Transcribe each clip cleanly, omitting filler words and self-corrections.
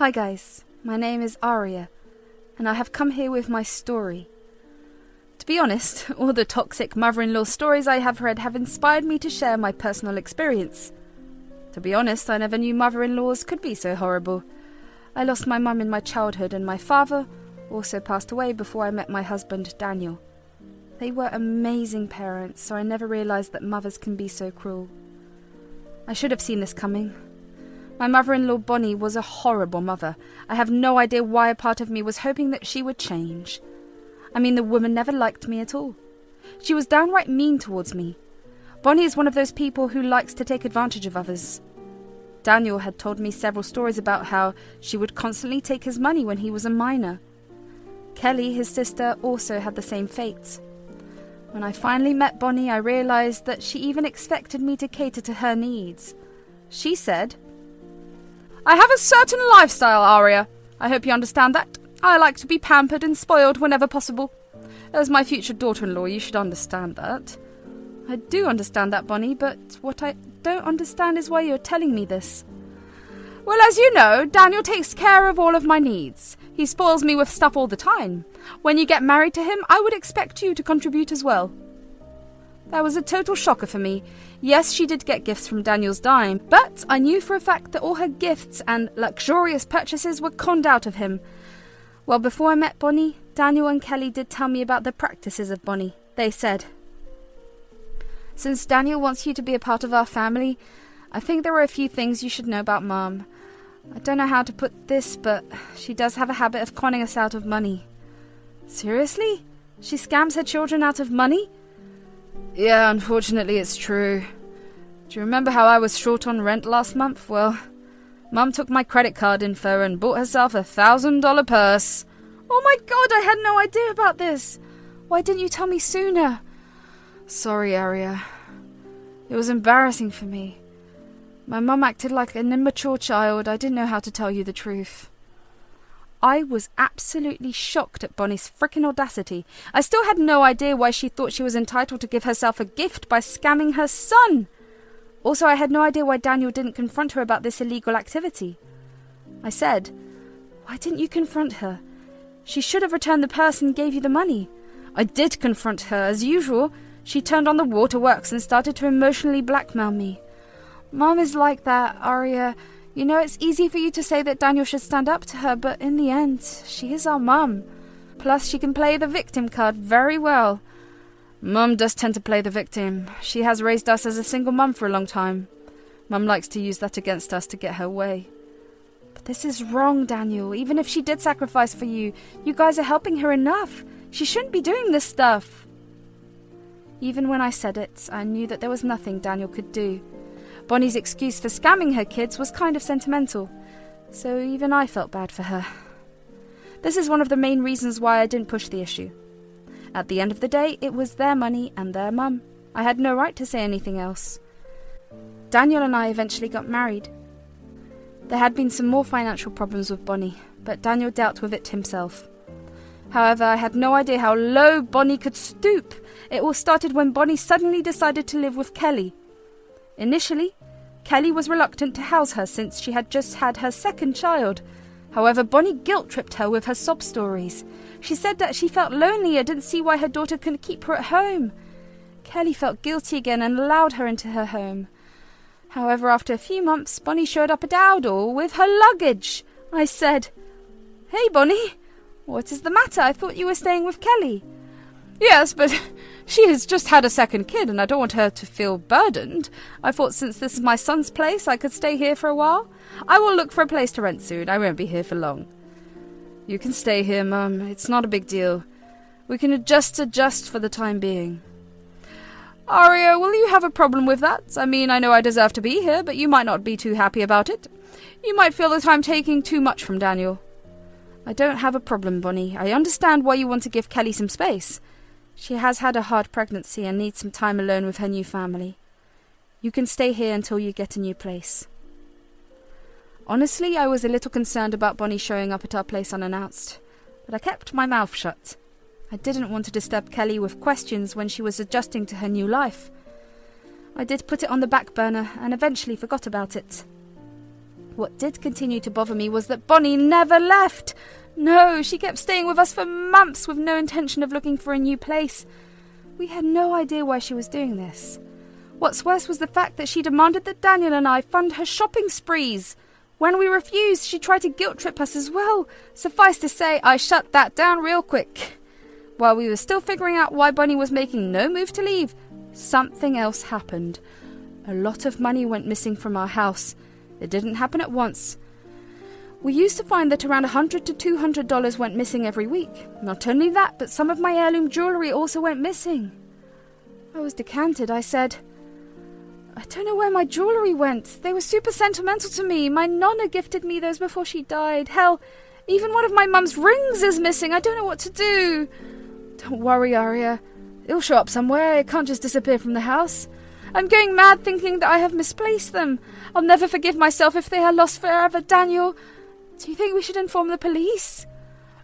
Hi guys, my name is Aria, and I have come here with my story. To be honest, all the toxic mother-in-law stories I have read have inspired me to share my personal experience. To be honest, I never knew mother-in-laws could be so horrible. I lost my mum in my childhood, and my father also passed away before I met my husband, Daniel. They were amazing parents, so I never realised that mothers can be so cruel. I should have seen this coming. My mother-in-law Bonnie was a horrible mother. I have no idea why a part of me was hoping that she would change. I mean, the woman never liked me at all. She was downright mean towards me. Bonnie is one of those people who likes to take advantage of others. Daniel had told me several stories about how she would constantly take his money when he was a minor. Kelly, his sister, also had the same fate. When I finally met Bonnie, I realised that she even expected me to cater to her needs. She said, "I have a certain lifestyle, Aria. I hope you understand that. I like to be pampered and spoiled whenever possible. As my future daughter-in-law, you should understand that." "I do understand that, Bonnie, but what I don't understand is why you're telling me this." "Well, as you know, Daniel takes care of all of my needs. He spoils me with stuff all the time. When you get married to him, I would expect you to contribute as well." That was a total shocker for me. Yes, she did get gifts from Daniel's dime, but I knew for a fact that all her gifts and luxurious purchases were conned out of him. Well, before I met Bonnie, Daniel and Kelly did tell me about the practices of Bonnie. They said, "Since Daniel wants you to be a part of our family, I think there are a few things you should know about Mom. I don't know how to put this, but she does have a habit of conning us out of money." "Seriously? She scams her children out of money?" "Yeah, unfortunately it's true. Do you remember how I was short on rent last month? Well, Mum took my credit card info and bought herself a $1,000 purse." "Oh my God, I had no idea about this. Why didn't you tell me sooner?" "Sorry, Aria. It was embarrassing for me. My mum acted like an immature child. I didn't know how to tell you the truth." I was absolutely shocked at Bonnie's frickin' audacity. I still had no idea why she thought she was entitled to give herself a gift by scamming her son. Also, I had no idea why Daniel didn't confront her about this illegal activity. I said, "Why didn't you confront her? She should have returned the purse and gave you the money." I did confront her, as usual. She turned on the waterworks and started to emotionally blackmail me. "Mom is like that, Aria. You know, it's easy for you to say that Daniel should stand up to her, but in the end, she is our mum. Plus, she can play the victim card very well." "Mum does tend to play the victim. She has raised us as a single mum for a long time. Mum likes to use that against us to get her way." "But this is wrong, Daniel. Even if she did sacrifice for you, you guys are helping her enough. She shouldn't be doing this stuff." Even when I said it, I knew that there was nothing Daniel could do. Bonnie's excuse for scamming her kids was kind of sentimental, so even I felt bad for her. This is one of the main reasons why I didn't push the issue. At the end of the day, it was their money and their mum. I had no right to say anything else. Daniel and I eventually got married. There had been some more financial problems with Bonnie, but Daniel dealt with it himself. However, I had no idea how low Bonnie could stoop. It all started when Bonnie suddenly decided to live with Kelly. Initially, Kelly was reluctant to house her since she had just had her second child. However, Bonnie guilt-tripped her with her sob stories. She said that she felt lonely and didn't see why her daughter couldn't keep her at home. Kelly felt guilty again and allowed her into her home. However, after a few months, Bonnie showed up at our door with her luggage. I said, "Hey, Bonnie, what is the matter? I thought you were staying with Kelly." "Yes, but she has just had a second kid and I don't want her to feel burdened. I thought since this is my son's place, I could stay here for a while. I will look for a place to rent soon. I won't be here for long." "You can stay here, Mum. It's not a big deal. We can adjust for the time being." "Aria, will you have a problem with that? I mean, I know I deserve to be here, but you might not be too happy about it. You might feel that I'm taking too much from Daniel." "I don't have a problem, Bonnie. I understand why you want to give Kelly some space. She has had a hard pregnancy and needs some time alone with her new family. You can stay here until you get a new place." Honestly, I was a little concerned about Bonnie showing up at our place unannounced, but I kept my mouth shut. I didn't want to disturb Kelly with questions when she was adjusting to her new life. I did put it on the back burner and eventually forgot about it. What did continue to bother me was that Bonnie never left. No, she kept staying with us for months with no intention of looking for a new place. We had no idea why she was doing this. What's worse was the fact that she demanded that Daniel and I fund her shopping sprees. When we refused, she tried to guilt-trip us as well. Suffice to say, I shut that down real quick. While we were still figuring out why Bonnie was making no move to leave, something else happened. A lot of money went missing from our house. It didn't happen at once. We used to find that around $100 to $200 went missing every week. Not only that, but some of my heirloom jewellery also went missing. I was decanted. I said, I don't know where my jewellery went. They were super sentimental to me. My nonna gifted me those before she died. Hell, even one of my mum's rings is missing. I don't know what to do. Don't worry, Aria. It'll show up somewhere. It can't just disappear from the house. I'm going mad thinking that I have misplaced them. I'll never forgive myself if they are lost forever. Daniel, do you think we should inform the police?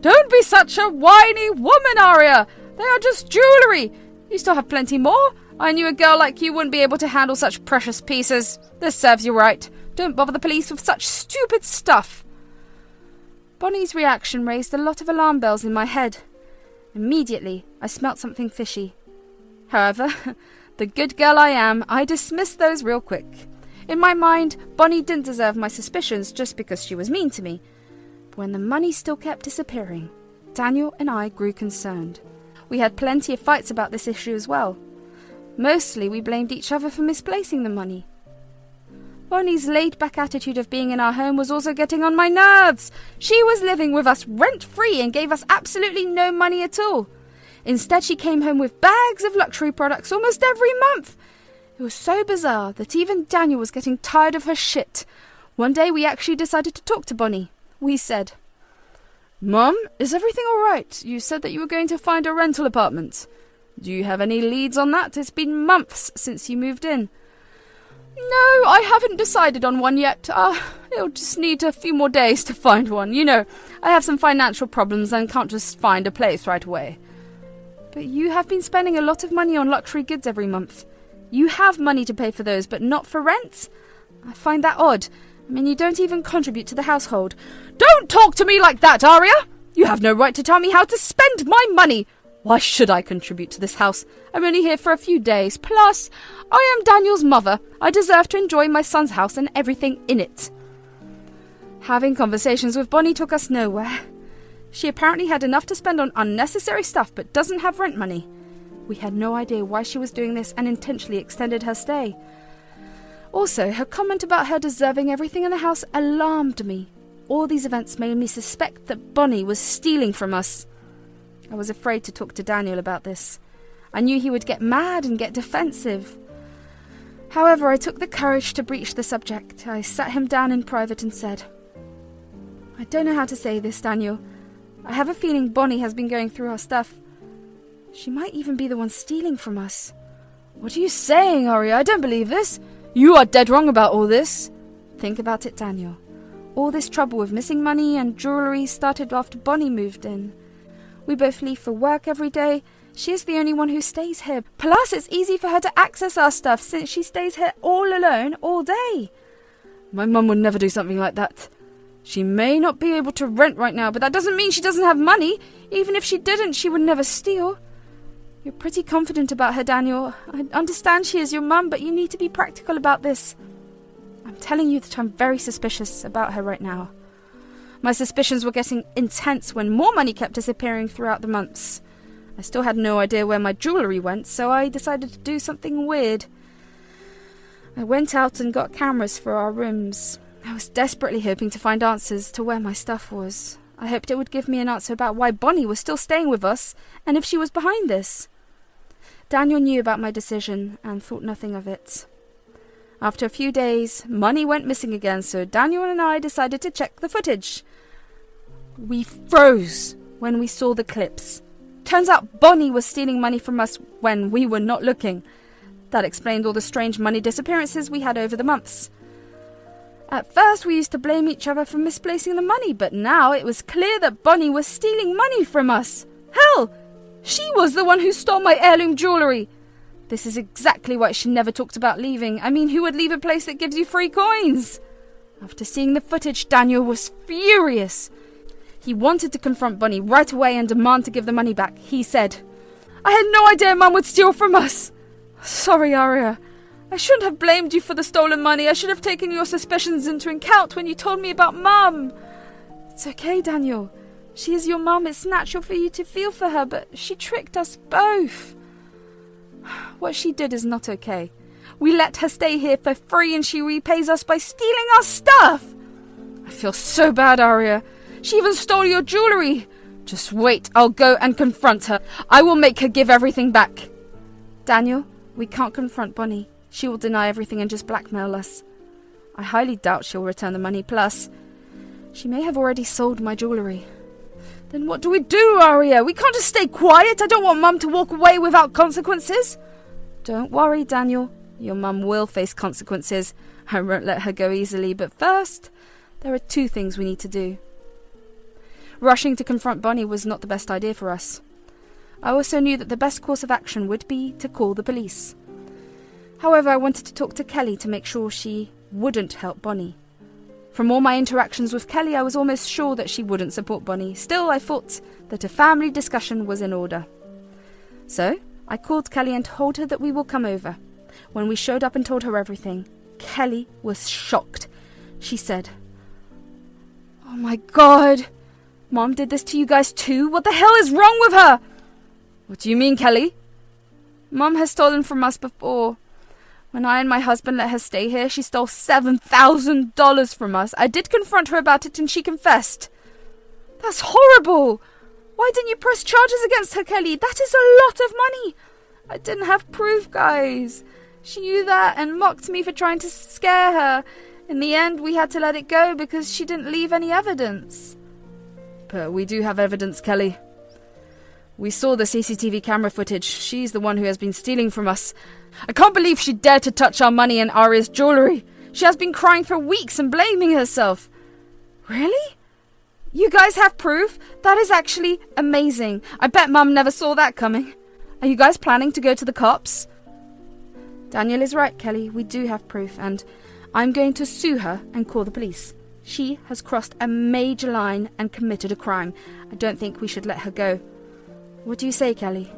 Don't be such a whiny woman, Aria. They are just jewellery. You still have plenty more. I knew a girl like you wouldn't be able to handle such precious pieces. This serves you right. Don't bother the police with such stupid stuff. Bonnie's reaction raised a lot of alarm bells in my head. Immediately, I smelt something fishy. However, the good girl I am, I dismissed those real quick. In my mind, Bonnie didn't deserve my suspicions just because she was mean to me. But when the money still kept disappearing, Daniel and I grew concerned. We had plenty of fights about this issue as well. Mostly we blamed each other for misplacing the money. Bonnie's laid-back attitude of being in our home was also getting on my nerves. She was living with us rent-free and gave us absolutely no money at all. Instead, she came home with bags of luxury products almost every month. It was so bizarre that even Daniel was getting tired of her shit. One day we actually decided to talk to Bonnie. We said, Mum, is everything all right? You said that you were going to find a rental apartment. Do you have any leads on that? It's been months since you moved in. No, I haven't decided on one yet. It'll just need a few more days to find one. You know, I have some financial problems and can't just find a place right away. But you have been spending a lot of money on luxury goods every month. You have money to pay for those, but not for rent? I find that odd. I mean, you don't even contribute to the household. Don't talk to me like that, Aria! You have no right to tell me how to spend my money. Why should I contribute to this house? I'm only here for a few days. Plus, I am Daniel's mother. I deserve to enjoy my son's house and everything in it. Having conversations with Bonnie took us nowhere. She apparently had enough to spend on unnecessary stuff but doesn't have rent money. We had no idea why she was doing this and intentionally extended her stay. Also, her comment about her deserving everything in the house alarmed me. All these events made me suspect that Bonnie was stealing from us. I was afraid to talk to Daniel about this. I knew he would get mad and get defensive. However, I took the courage to breach the subject. I sat him down in private and said, I don't know how to say this, Daniel. I have a feeling Bonnie has been going through our stuff. She might even be the one stealing from us. What are you saying, Aria? I don't believe this. You are dead wrong about all this. Think about it, Daniel. All this trouble with missing money and jewellery started after Bonnie moved in. We both leave for work every day. She is the only one who stays here. Plus, it's easy for her to access our stuff since she stays here all alone all day. My mum would never do something like that. She may not be able to rent right now, but that doesn't mean she doesn't have money. Even if she didn't, she would never steal. You're pretty confident about her, Daniel. I understand she is your mum, but you need to be practical about this. I'm telling you that I'm very suspicious about her right now. My suspicions were getting intense when more money kept disappearing throughout the months. I still had no idea where my jewellery went, so I decided to do something weird. I went out and got cameras for our rooms. I was desperately hoping to find answers to where my stuff was. I hoped it would give me an answer about why Bonnie was still staying with us and if she was behind this. Daniel knew about my decision and thought nothing of it. After a few days, money went missing again, so Daniel and I decided to check the footage. We froze when we saw the clips. Turns out Bonnie was stealing money from us when we were not looking. That explained all the strange money disappearances we had over the months. At first we used to blame each other for misplacing the money, but now it was clear that Bonnie was stealing money from us. Hell, she was the one who stole my heirloom jewellery. This is exactly why she never talked about leaving. I mean, who would leave a place that gives you free coins? After seeing the footage, Daniel was furious. He wanted to confront Bonnie right away and demand to give the money back. He said, "I had no idea Mum would steal from us. Sorry, Aria. I shouldn't have blamed you for the stolen money. I should have taken your suspicions into account when you told me about Mum." "It's okay, Daniel. She is your mum. It's natural for you to feel for her, but she tricked us both. What she did is not okay. We let her stay here for free and she repays us by stealing our stuff. I feel so bad, Aria. She even stole your jewellery. Just wait, I'll go and confront her. I will make her give everything back." "Daniel, we can't confront Bonnie. She will deny everything and just blackmail us. I highly doubt she'll return the money, plus she may have already sold my jewellery." "Then what do we do, Aria? We can't just stay quiet. I don't want Mum to walk away without consequences." "Don't worry, Daniel. Your mum will face consequences. I won't let her go easily, but first, there are 2 things we need to do." Rushing to confront Bonnie was not the best idea for us. I also knew that the best course of action would be to call the police. However, I wanted to talk to Kelly to make sure she wouldn't help Bonnie. From all my interactions with Kelly, I was almost sure that she wouldn't support Bonnie. Still, I thought that a family discussion was in order. So, I called Kelly and told her that we will come over. When we showed up and told her everything, Kelly was shocked. She said, "Oh my God, Mom did this to you guys too? What the hell is wrong with her?" "What do you mean, Kelly?" "Mom has stolen from us before. When I and my husband let her stay here, she stole $7,000 from us. I did confront her about it and she confessed." "That's horrible. Why didn't you press charges against her, Kelly? That is a lot of money." "I didn't have proof, guys. She knew that and mocked me for trying to scare her. In the end, we had to let it go because she didn't leave any evidence." "But we do have evidence, Kelly. We saw the CCTV camera footage. She's the one who has been stealing from us. I can't believe she dared to touch our money and Aria's jewellery. She has been crying for weeks and blaming herself." "Really? You guys have proof? That is actually amazing. I bet Mum never saw that coming. Are you guys planning to go to the cops?" "Daniel is right, Kelly. We do have proof, and I'm going to sue her and call the police. She has crossed a major line and committed a crime. I don't think we should let her go. What do you say, Kelly?"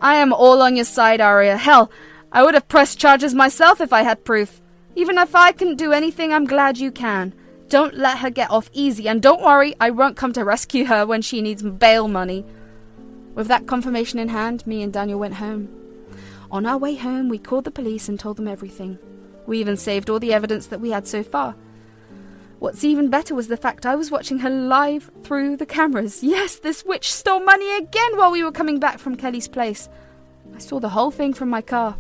"I am all on your side, Aria. Hell, I would have pressed charges myself if I had proof. Even if I couldn't do anything, I'm glad you can. Don't let her get off easy, and don't worry, I won't come to rescue her when she needs bail money." With that confirmation in hand, me and Daniel went home. On our way home, we called the police and told them everything. We even saved all the evidence that we had so far. What's even better was the fact I was watching her live through the cameras. Yes, this witch stole money again while we were coming back from Kelly's place. I saw the whole thing from my car.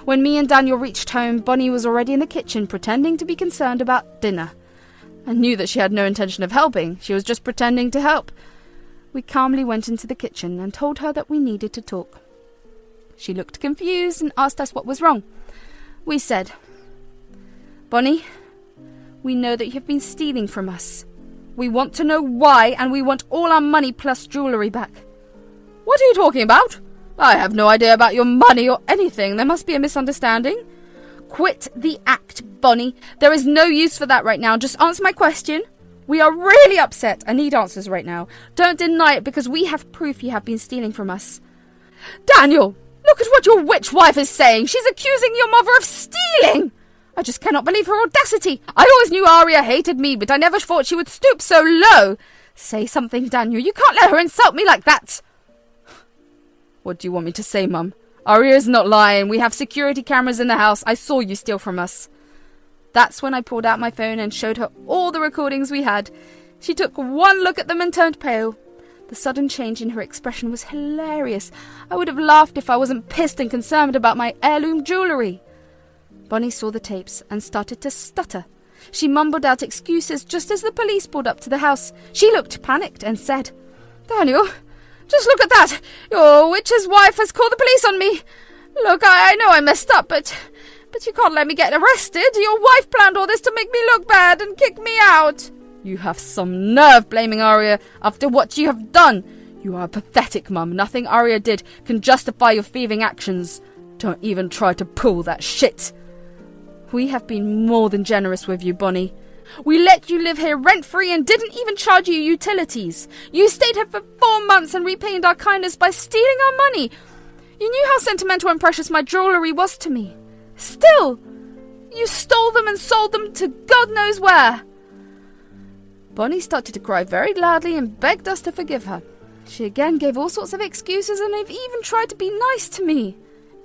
When me and Daniel reached home, Bonnie was already in the kitchen pretending to be concerned about dinner. I knew that she had no intention of helping. She was just pretending to help. We calmly went into the kitchen and told her that we needed to talk. She looked confused and asked us what was wrong. We said, "Bonnie, we know that you have been stealing from us. We want to know why, and we want all our money plus jewellery back." "What are you talking about? I have no idea about your money or anything. There must be a misunderstanding." "Quit the act, Bonnie. There is no use for that right now. Just answer my question. We are really upset. I need answers right now. Don't deny it because we have proof you have been stealing from us." "Daniel, look at what your witch wife is saying. She's accusing your mother of stealing. I just cannot believe her audacity. I always knew Aria hated me, but I never thought she would stoop so low. Say something, Daniel. You can't let her insult me like that." "What do you want me to say, Mum? Aria is not lying. We have security cameras in the house. I saw you steal from us." That's when I pulled out my phone and showed her all the recordings we had. She took one look at them and turned pale. The sudden change in her expression was hilarious. I would have laughed if I wasn't pissed and concerned about my heirloom jewellery. Bonnie saw the tapes and started to stutter. She mumbled out excuses just as the police pulled up to the house. She looked panicked and said, "Daniel, just look at that. Your witch's wife has called the police on me. Look, I know I messed up, but you can't let me get arrested. Your wife planned all this to make me look bad and kick me out." "You have some nerve blaming Aria after what you have done. You are pathetic, Mum. Nothing Aria did can justify your thieving actions. Don't even try to pull that shit." "We have been more than generous with you, Bonnie. We let you live here rent-free and didn't even charge you utilities. You stayed here for 4 months and repaid our kindness by stealing our money. You knew how sentimental and precious my jewellery was to me. Still, you stole them and sold them to God knows where." Bonnie started to cry very loudly and begged us to forgive her. She again gave all sorts of excuses and even tried to be nice to me.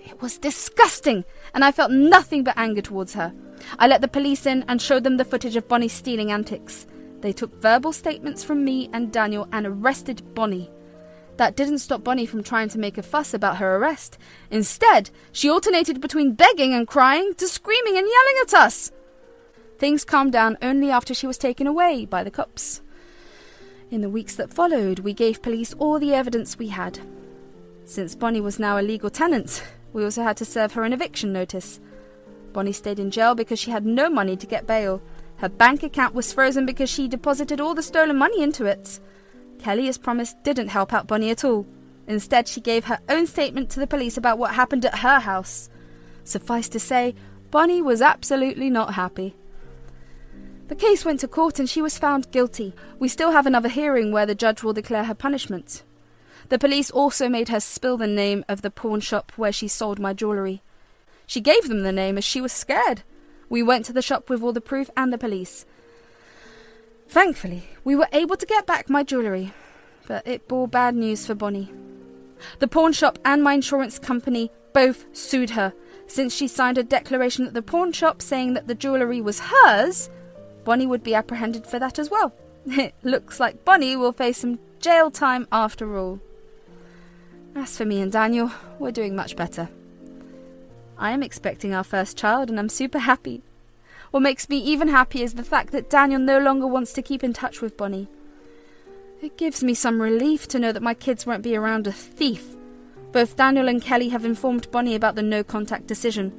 It was disgusting, and I felt nothing but anger towards her. I let the police in and showed them the footage of Bonnie's stealing antics. They took verbal statements from me and Daniel and arrested Bonnie. That didn't stop Bonnie from trying to make a fuss about her arrest. Instead, she alternated between begging and crying to screaming and yelling at us. Things calmed down only after she was taken away by the cops. In the weeks that followed, we gave police all the evidence we had. Since Bonnie was now a legal tenant, we also had to serve her an eviction notice. Bonnie stayed in jail because she had no money to get bail. Her bank account was frozen because she deposited all the stolen money into it. Kelly, as promised, didn't help out Bonnie at all. Instead, she gave her own statement to the police about what happened at her house. Suffice to say, Bonnie was absolutely not happy. The case went to court and she was found guilty. We still have another hearing where the judge will declare her punishment. The police also made her spill the name of the pawn shop where she sold my jewellery. She gave them the name as she was scared. We went to the shop with all the proof and the police. Thankfully, we were able to get back my jewellery, but it bore bad news for Bonnie. The pawn shop and my insurance company both sued her. Since she signed a declaration at the pawn shop saying that the jewellery was hers, Bonnie would be apprehended for that as well. It looks like Bonnie will face some jail time after all. As for me and Daniel, we're doing much better. I am expecting our first child and I'm super happy. What makes me even happier is the fact that Daniel no longer wants to keep in touch with Bonnie. It gives me some relief to know that my kids won't be around a thief. Both Daniel and Kelly have informed Bonnie about the no-contact decision.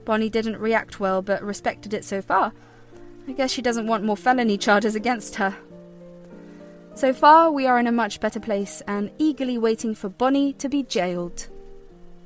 Bonnie didn't react well, but respected it so far. I guess she doesn't want more felony charges against her. So far, we are in a much better place and eagerly waiting for Bonnie to be jailed.